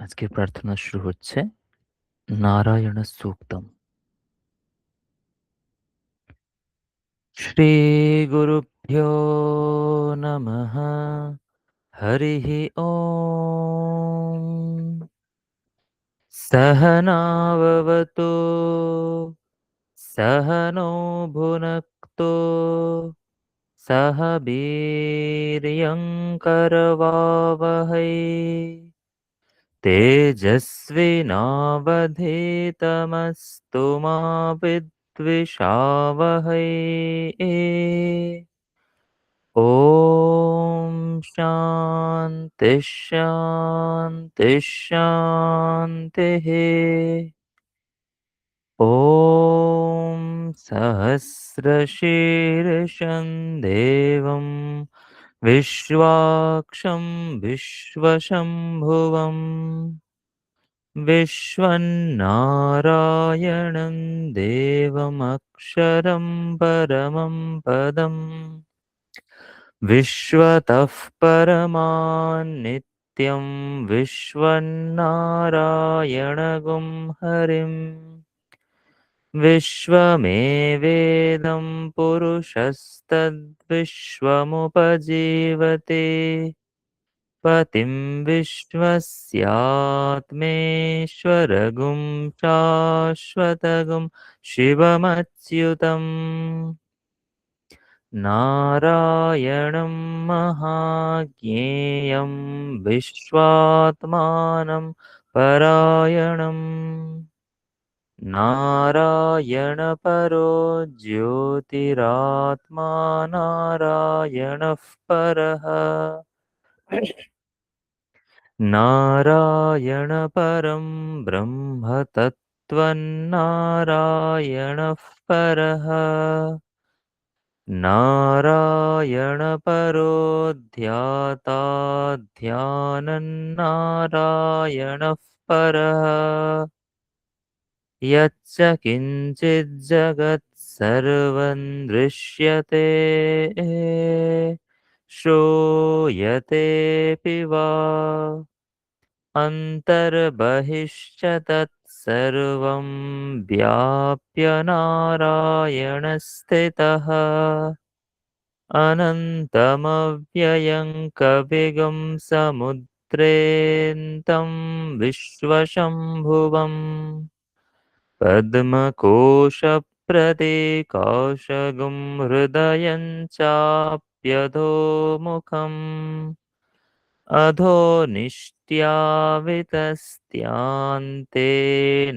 আজকের প্রার্থনা শুরু হচ্ছে নারায়ণ সূক্তম। শ্রী গুরুভ্যো নমঃ। হরিঃ ওম। সহনাববতু সহনৌ ভুনক্তু সহ বীর্যং করবাবহৈ तेजस्विनावधीतमस्तु मा विद्विषावहै। ॐ शान्ति शान्ति शान्तिः। ॐ सहस्रशीर्षं देवं विश्वाक्षं विश्वशम्भुवम् विश्वन्नारायणं देवमक्षरं परमं पदम् विश्वतः परमान्नित्यं विश्वन्नारायणगुं हरिम् विश्वमेवेदं पुरुषस्तद्विश्वमुपजीवते पतिं विश्वस्यात्मेश्वरगुं शाश्वतगुं शिवमच्युतम् नारायणं महाज्ञेयं विश्वात्मानं परायणम् नारायणपरो ज्योतिरात्मा नारायणः परः नारायणपरं ब्रह्म तत्त्वन्नारायणः परः नारायणपरो ध्याता ध्यानन्नारायणः परः यच्च किञ्चिज्जगत् सर्वं दृश्यते श्रूयतेऽपि वा अन्तर्बहिश्च तत्सर्वं व्याप्य नारायणस्थितः अनन्तमव्ययं कविगुं समुद्रेऽन्तं विश्वशम्भुवम् पद्मकोशप्रतीकाशगुं हृदयं चाप्यधोमुखम् अधो निष्ट्यावितस्त्यान्ते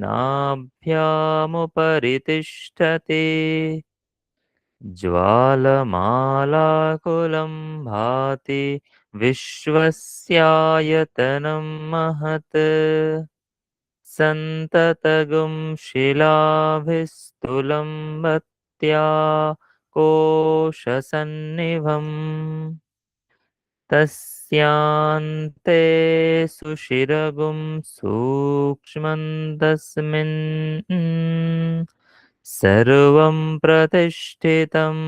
नाभ्यामुपरि तिष्ठति ज्वालमालाकुलं भाति विश्वस्यायतनं महत् सन्ततगुं शिलाभिस्तुलं मत्या कोशसन्निभम् तस्यान्ते सुषिरगुं सूक्ष्मं तस्मिन् सर्वं प्रतिष्ठितम्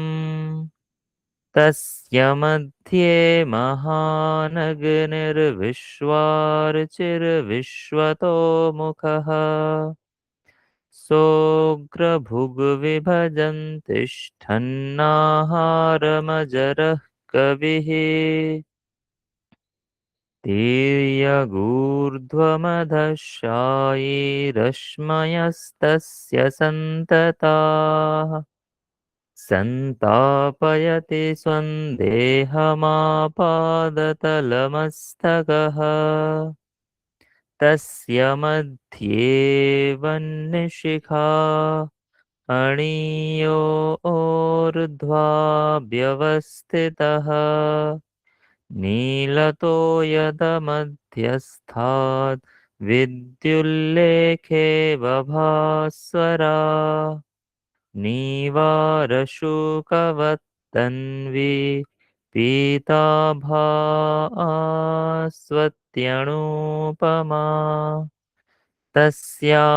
तस्य मध्ये महानगनिर्विश्वार्चिर्विश्वतो मुखः सोऽग्रभुग्विभजन् तिष्ठन्नाहारमजरः कविः तीर्यगूर्ध्वमधशायीरश्मयस्तस्य सन्तताः सन्तापयति स्वं देहमापादतलमस्तकः तस्य मध्ये वह्निशिखा अणियोर्ध्वा व्यवस्थितः नीलतो यदमध्यस्थात् विद्युल्लेखे बभास्वरा नीवारशुकवत्तन्वी पीताभास्वत्यणुपमा तस्या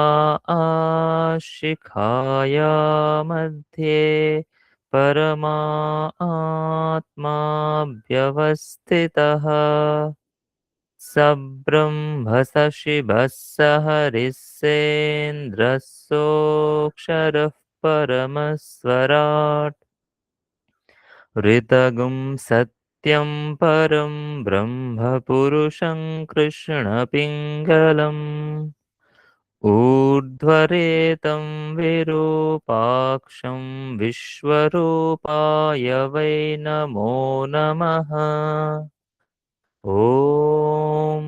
शिखाया मध्ये परमात्मा व्यवस्थितः सब्रह्म सशिवः सह हरिस्सेन्द्रः सोऽक्षरः परमस्वराट् ऋतगुं सत्यं परं ब्रह्म पुरुषं कृष्णपिङ्गलम् ऊर्ध्वरेतं विरूपाक्षं विश्वरूपाय वै नमो नमः। ॐ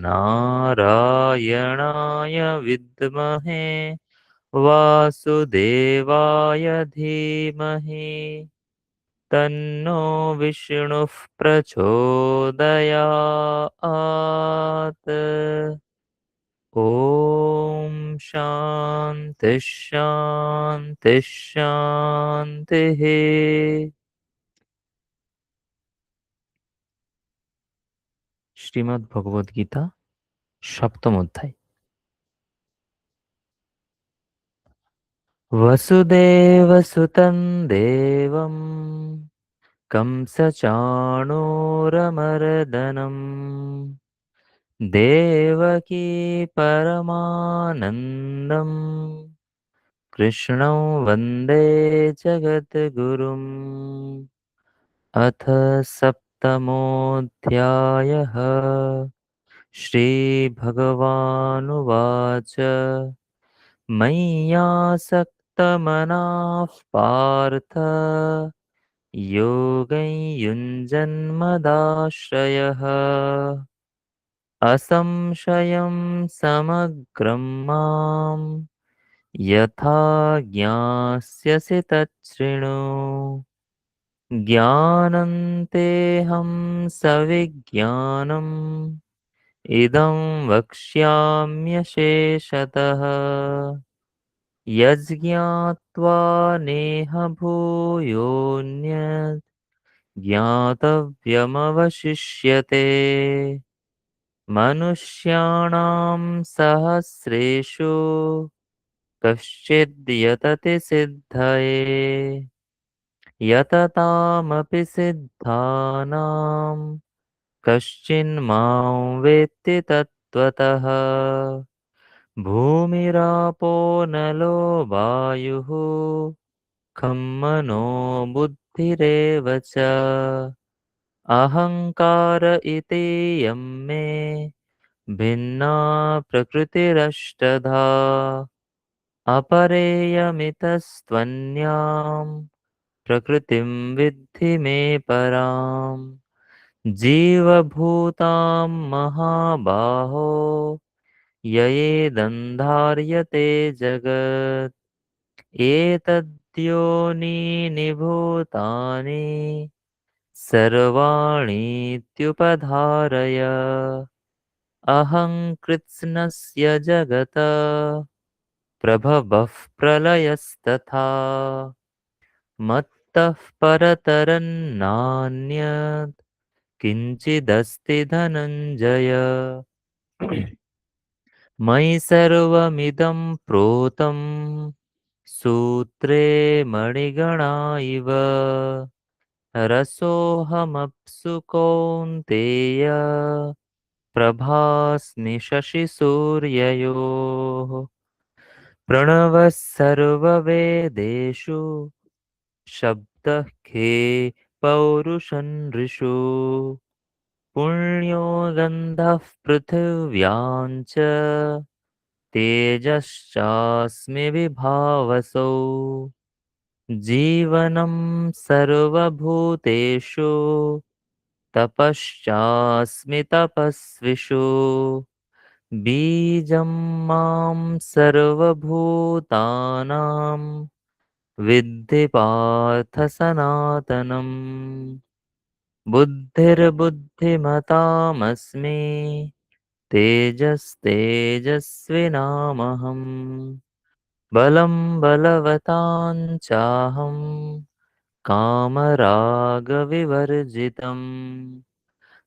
नारायणाय विद्महे वासुदेवाय धीमहि तन्नो विष्णुः प्रचोदयात्। ॐ शान्ति शान्ति शान्तिः। श्रीमद् भगवद गीता सप्तम अध्याय। वसुदेवसुतं देवं कंसचाणूरमर्दनं देवकी परमानन्दं कृष्णं वन्दे जगद्गुरुम्। अथ सप्तमोऽध्यायः। श्रीभगवानुवाच मय्यासक्तमनाः पार्थ योगं युञ्जन्मदाश्रयः असंशयं समग्रं मां यथा ज्ञास्यसि तच्छृणु। ज्ञानं सविज्ञानम् इदं वक्ष्याम्यशेषतः यज्ञात्वा नेह भूयोऽन्यत् ज्ञातव्यमवशिष्यते। मनुष्याणां सहस्रेषु कश्चिद् यतति सिद्धये यततामपि सिद्धानां कश्चिन्मां वेत्ति तत्त्वतः। भूमिरापो नलो वायुः खं मनो बुद्धिरेव च अहङ्कार इतीयं मे भिन्ना प्रकृतिरष्टधा। अपरेयमितस्त्वन्यां प्रकृतिं विद्धि मे पराम्। जीवभूतां महाबाहो ययेदन्धार्यते जगत् एतद्योनीनि भूतानि सर्वाणीत्युपधारय अहं कृत्स्नस्य जगत प्रभवः प्रलयस्तथा मत्तः परतरं नान्यत् किञ्चिदस्ति धनञ्जय। मयि सर्वमिदं प्रोतं सूत्रे मणिगणा इव रसोऽहमप्सु कौन्तेय प्रभास्मि शशिसूर्ययोः। प्रणवः सर्ववेदेषु शब्दः खे पौरुषनृषु पुण्यो गन्धः पृथिव्यां च तेजश्चास्मि विभावसौ। जीवनं सर्वभूतेषु तपश्चास्मि तपस्विषु बीजं मां सर्वभूतानां विद्धि पार्थ सनातनम्। बुद्धिर्बुद्धिमतामस्मि तेजस्तेजस्विनामहम्। बलं बलवतां चाहं कामरागविवर्जितम्।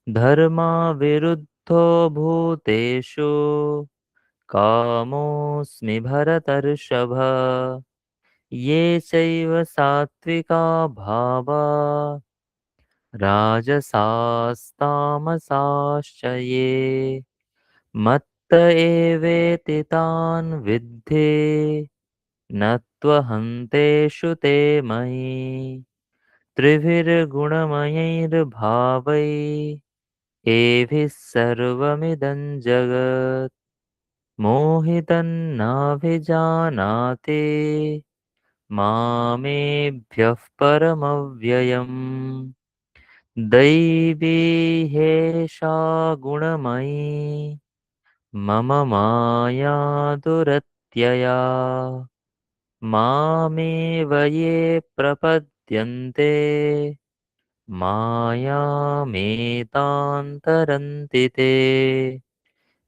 धर्माविरुद्धो भूतेषु कामोऽस्मि भरतर्षभ। ये चैव सात्विका भावा राजसास्तामसाश्च ये मत्त एवेति तान् विद्धि न त्वहन्तेषु ते मयि त्रिभिर्गुणमयैर्भावैः एभिः सर्वमिदं जगत् मोहितं नाभिजानाति मामेभ्यः परमव्ययम् दैवी ह्येषा गुणमयी मम माया दुरत्यया मामेव ये प्रपद्यन्ते मायामेतां तरन्ति ते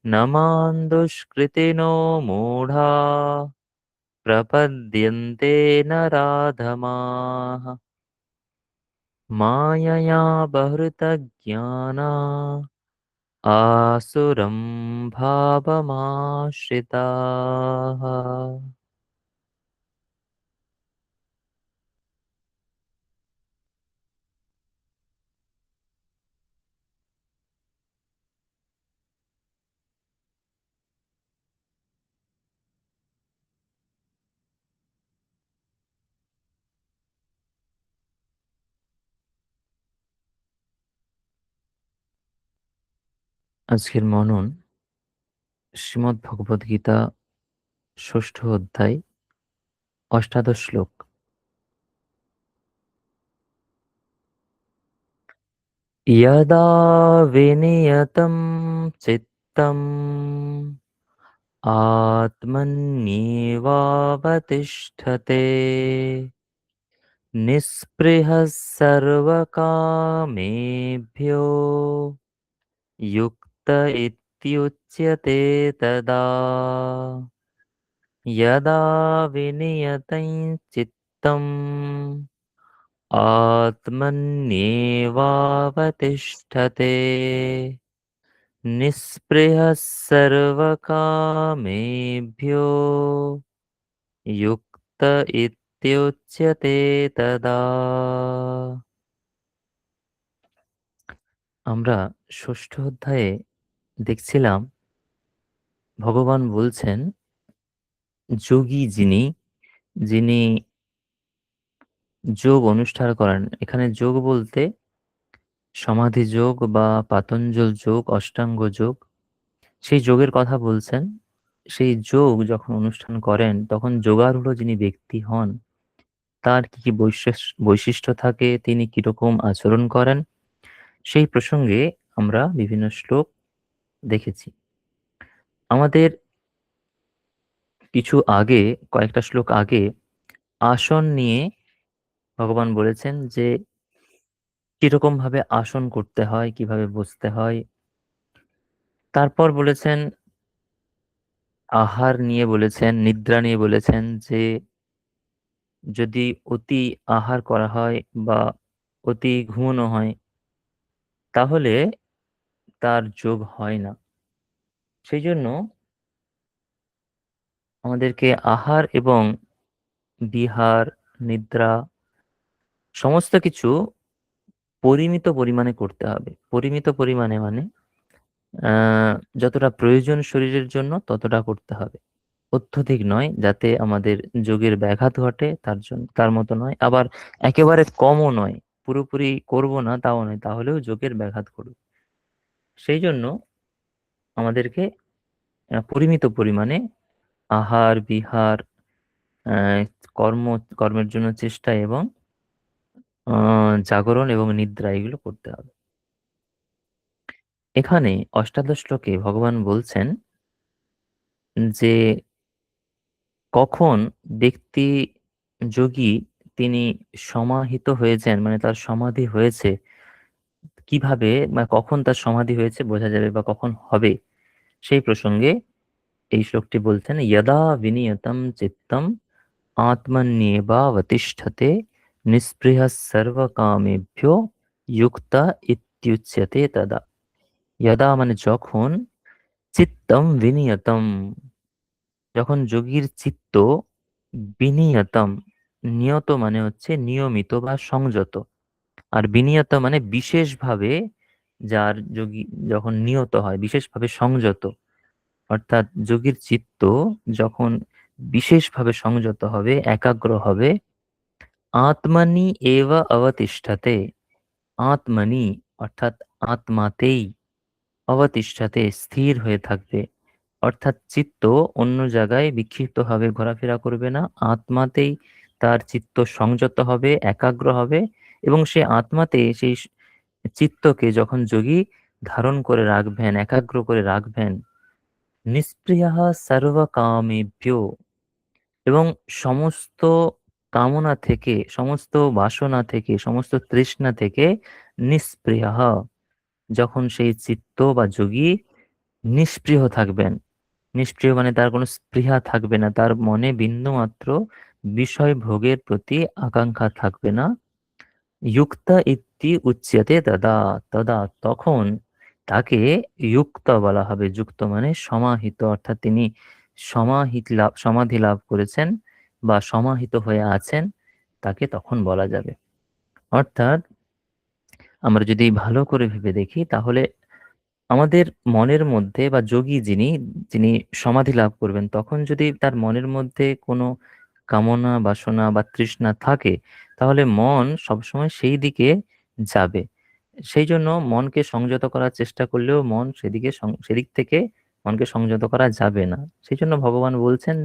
न मां दुष्कृतिनो मूढा प्रपद्यन्ते नराधमाः मायया बहृतज्ञाना आसुरं भावमाश्रिताः। আজকের মনন শ্রীমদ্ ভগবদ গীতা ষষ্ঠ অধ্যায় অষ্টাদশ শ্লোক। यदा विनियतं चित्तम् आत्मन्येवावतिष्ठते निःस्पृहः सर्वकामेभ्यो युक्त इत्युच्यते तदा। यदा विनियतं चित्तम् आत्मन्येवावतिष्ठते निःस्पृहः सर्वकामेभ्यो युक्त इत्युच्यते तदा। আমরা ষষ্ঠ অধ্যায়ে দেখছিলাম ভগবান বলছেন যোগী যিনি যিনি যোগ অনুষ্ঠান করেন। এখানে যোগ বলতে সমাধি যোগ বা পাতঞ্জল যোগ, অষ্টাঙ্গ যোগ, সেই যোগের কথা বলছেন। সেই যোগ যখন অনুষ্ঠান করেন তখন যোগারূঢ় যিনি ব্যক্তি হন তার কি কি বৈশিষ্ট্য থাকে, তিনি কিরকম আচরণ করেন, সেই প্রসঙ্গে আমরা বিভিন্ন শ্লোক দেখেছি। আমাদের কিছু আগে, কয়েকটা শ্লোক আগে আসন নিয়ে ভগবান বলেছেন যে কিরকম ভাবে আসন করতে হয়, কিভাবে বসতে হয়। তারপর বলেছেন আহার নিয়ে, বলেছেন নিদ্রা নিয়ে, বলেছেন যে যদি অতি আহার করা হয় বা অতি ঘুমানো হয় তাহলে তার যোগ হয় না। সেই জন্য আমাদেরকে আহার এবং বিহার, নিদ্রা সমস্ত কিছু পরিমিত পরিমাণে করতে হবে। পরিমিত পরিমাণে মানে যতটা প্রয়োজন শরীরের জন্য ততটা করতে হবে, অত্যধিক নয়, যাতে আমাদের যোগের ব্যাঘাত ঘটে তার জন্য, তার মতো নয়। আবার একেবারে কমও নয়, পুরোপুরি করব না তাও নয়, তাহলেও যোগের ব্যাঘাত ঘটবে। সেই জন্য আমাদেরকে পরিমিত পরিমাণে আহার, বিহার, আহ, কর্ম, কর্মের জন্য চেষ্টা এবং জাগরণ এবং নিদ্রা এগুলো করতে হবে। এখানে অষ্টাদশ শ্লোকে ভগবান বলছেন যে কখন ব্যক্তি যোগী তিনি সমাহিত হয়েছেন, মানে তার সমাধি হয়েছে, কিভাবে বা কখন তার সমাধি হয়েছে বোঝা যাবে বা কখন হবে, সেই প্রসঙ্গে এই শ্লোকটি বলছেন যদা বিনিয়তম চিত্তম আত্মন্যেবাবতিষ্ঠতে নিঃস্পৃহ সর্বকামেভ্যো যুক্তা ইত্যুচ্যতে তদা। যদা মানে যখন, চিত্তম বিনিয়তম যখন যোগীর চিত্ত, বিনিয়তম নিয়ত মানে হচ্ছে নিয়মিত বা সংযত, আর বিনিয়ত মানে বিশেষভাবে, যার যোগী যখন নিয়ত হয়, বিশেষভাবে সংযত, অর্থাৎ যোগীর চিত্ত যখন বিশেষভাবে সংযত হবে, একাগ্র হবে, আত্মানি এব অবতিষ্ঠতে, আত্মানি অর্থাৎ আত্মাতেই, অবতিষ্ঠতে স্থির হয়ে থাকবে, অর্থাৎ চিত্ত অন্য জায়গায় বিক্ষিপ্তভাবে ঘোরাফেরা করবে না, আত্মাতেই তার চিত্ত সংযত হবে, একাগ্র হবে, এবং সে আত্মাতে সেই চিত্তকে যখন যোগী ধারণ করে রাখবেন, একাগ্র করে রাখবেন, নিষ্প্রিয়াহ সর্বকামেভ্যো, এবং সমস্ত কামনা থেকে, সমস্ত বাসনা থেকে, সমস্ত তৃষ্ণা থেকে নিষ্প্রিয়াহ, যখন সেই চিত্ত বা যোগী নিষ্প্রিয় থাকবেন, নিষ্ক্রিয় মানে তার কোনো স্পৃহা থাকবে না, তার মনে বিন্দুমাত্র বিষয় ভোগের প্রতি আকাঙ্ক্ষা থাকবে না, যুক্ত ইতি উচ্যতে তদা, তদা তখন তাকে যুক্ত বলা হবে। যুক্ত মানে সমাহিত, অর্থাৎ তিনি সমাধি লাভ করেছেন বা সমাহিত হয়ে আছেন, তাকে তখন বলা যাবে। অর্থাৎ আমরা যদি ভালো করে ভেবে দেখি, তাহলে আমাদের মনের মধ্যে বা যোগী যিনি, যিনি সমাধি লাভ করবেন, তখন যদি তার মনের মধ্যে কোনো কামনা বাসনা বা তৃষ্ণা থাকে, তাহলে মন সবসময় সেই দিকে যাবে। সেই জন্য মনকে সংযত করার চেষ্টা করলেও মন সেদিক থেকে মনকে সংযত করা যাবে না। সেই জন্য ভগবান বলছেন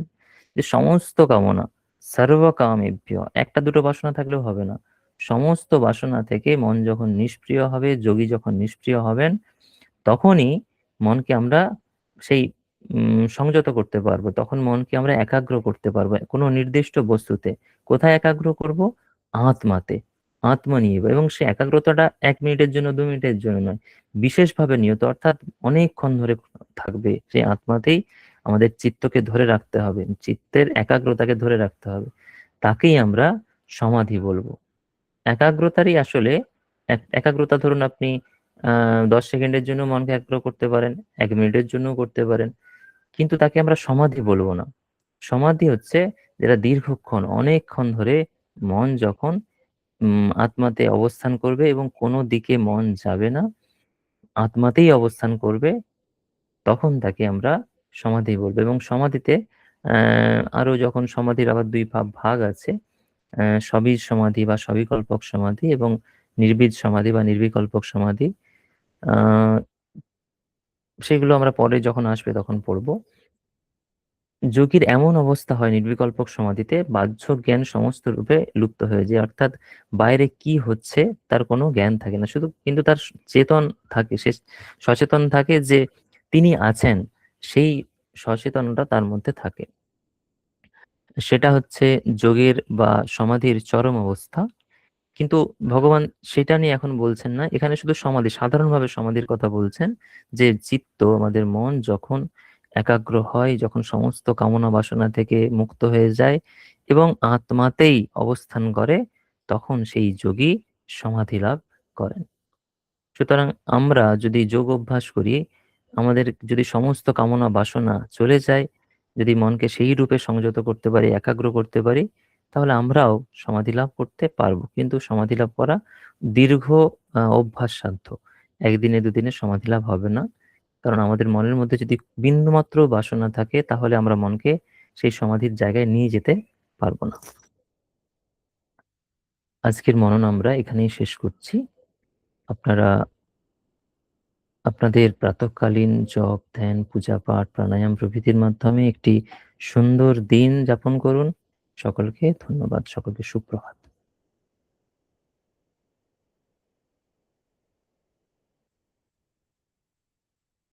যে সমস্ত কামনা, সর্বকামেভ্য, একটা দুটো বাসনা থাকলেও হবে না, সমস্ত বাসনা থেকে মন যখন নিষ্ক্রিয় হবে, যোগী যখন নিষ্ক্রিয় হবেন, তখনই মনকে আমরা সেই সংযত করতে পারবো, তখন মনকে আমরা একাগ্র করতে পারবো কোনো নির্দিষ্ট বস্তুতে। কোথায় একাগ্র করব? আত্মাতে, আত্মা নিয়ে। এবং সে একাগ্রতাটা 1 মিনিটের জন্য, 2 মিনিটের জন্য নয়, বিশেষভাবে নিয়ত, অর্থাৎ অনেকক্ষণ ধরে থাকবে সেই আত্মাতেই। আমাদের চিত্তকে ধরে রাখতে হবে, চিত্তের একাগ্রতাকে ধরে রাখতে হবে, তাকেই আমরা সমাধি বলবো। একাগ্রতারই আসলে একাগ্রতা, ধরুন আপনি 10 সেকেন্ডের জন্য মনকে একাগ্র করতে পারেন, 1 মিনিটের জন্য করতে পারেন, কিন্তু তাকে আমরা সমাধি বলবো না। সমাধি হচ্ছে যেটা দীর্ঘক্ষণ, অনেকক্ষণ ধরে মন যখন আত্মাতে অবস্থান করবে এবং কোনো দিকে মন যাবে না, আত্মাতেই অবস্থান করবে, তখন তাকে আমরা সমাধি বলবো। এবং সমাধিতে আরো যখন সমাধির আবার দুই ভাগ আছে, সবই সমাধি বা সবিকল্পক সমাধি এবং নির্বিদ সমাধি বা নির্বিকল্পক সমাধি। আহ সেগুলো আমরা পরে যখন আসবে তখন পড়বো। যোগীর এমন অবস্থা হয় নির্বিকল্পক সমাধিতে, বাহ্য জ্ঞান সমস্ত রূপে লুপ্ত হয়ে যায়, অর্থাৎ বাইরে কি হচ্ছে তার কোনো জ্ঞান থাকে না, শুধু কিন্তু তার চেতন থাকে, সে সচেতন থাকে যে তিনি আছেন, সেই সচেতনতা তার মধ্যে থাকে। সেটা হচ্ছে যোগের বা সমাধির চরম অবস্থা। কিন্তু ভগবান সেটা নিয়ে এখন বলছেন না, এখানে শুধু সমাধি, সাধারণভাবে সমাধির কথা বলছেন, যে চিত্ত, আমাদের মন যখন একাগ্র হয়, যখন সমস্ত কামনা বাসনা থেকে মুক্ত হয়ে যায় এবং আত্মাতেই অবস্থান করে, তখন সেই যোগী সমাধি লাভ করেন। সুতরাং আমরা যদি যোগ অভ্যাস করি, আমাদের যদি সমস্ত কামনা বাসনা চলে যায়, যদি মনকে সেই রূপে সংযত করতে পারি, একাগ্র করতে পারি, তাহলে আমরাও সমাধি লাভ করতে পারবো। কিন্তু সমাধি লাভ করা দীর্ঘ অভ্যাস সাধ্য, একদিনে দুদিনে সমাধি লাভ হবে না। কারণ আমাদের মনের মধ্যে যদি বিন্দুমাত্র বাসনা থাকে, তাহলে আমরা মনকে সেই সমাধির জায়গায় নিয়ে যেতে পারবো না। আজকের মনন আমরা এখানেই শেষ করছি। আপনারা আপনাদের প্রাতঃকালীন জপ, ধ্যান, পূজা পাঠ, প্রাণায়াম প্রভৃতির মাধ্যমে একটি সুন্দর দিন যাপন করুন। সকলকে ধন্যবাদ, সকলকে সুপ্রভাত।